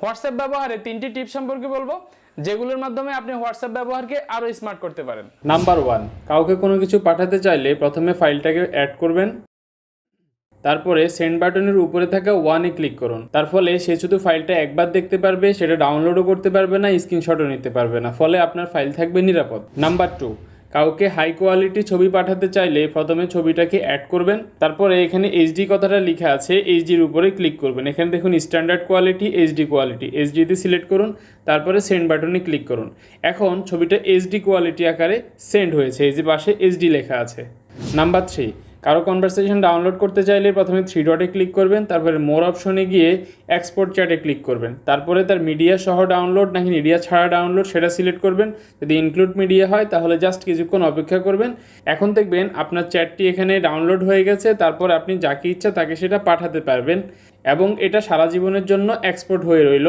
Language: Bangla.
হোয়াটসঅ্যাপ ব্যবহারে 3টি টিপ সম্পর্কে বলবো, যেগুলোর মাধ্যমে আপনি হোয়াটসঅ্যাপ ব্যবহারকে আরও স্মার্ট করতে পারেন। নাম্বার 1, কাউকে কোনো কিছু পাঠাতে চাইলে প্রথমে ফাইলটাকে অ্যাড করবেন, তারপরে সেন্ড বাটনের উপরে থাকা 1-এ ক্লিক করুন। তার ফলে সে শুধু ফাইলটা একবার দেখতে পারবে, সেটা ডাউনলোডও করতে পারবে না, স্ক্রিনশটও নিতে পারবে না, ফলে আপনার ফাইল থাকবে নিরাপদ। নাম্বার 2, কাউকে হাই কোয়ালিটি ছবি পাঠাতে চাইলে প্রথমে ছবিটাকে অ্যাড করবেন, তারপরে এখানে এইচডি কথাটা লেখা আছে, এইচডির উপরে ক্লিক করবেন। এখানে দেখুন স্ট্যান্ডার্ড কোয়ালিটি, এইচডি কোয়ালিটি, এইচডিতে সিলেক্ট করুন, তারপরে সেন্ড বাটনে ক্লিক করুন। এখন ছবিটা এইচডি কোয়ালিটি আকারে সেন্ড হয়েছে, এই যে পাশে এইচডি লেখা আছে। নাম্বার 3, কারো কনভারসেশন ডাউনলোড করতে চাইলে প্রথমে 3 ডটে ক্লিক করবেন, তারপরে মোর অপশনে গিয়ে এক্সপোর্ট চ্যাটে ক্লিক করবেন, তারপরে তার মিডিয়া সহ ডাউনলোড নাকি মিডিয়া ছাড়া ডাউনলোড সেটা সিলেক্ট করবেন। যদি ইনক্লুড মিডিয়া হয় তাহলে জাস্ট কিছুক্ষণ অপেক্ষা করবেন। এখন দেখবেন আপনার চ্যাটটি এখানে ডাউনলোড হয়ে গেছে, তারপর আপনি যাকে ইচ্ছা তাকে সেটা পাঠাতে পারবেন এবং এটা সারা জীবনের জন্য এক্সপোর্ট হয়ে রইল।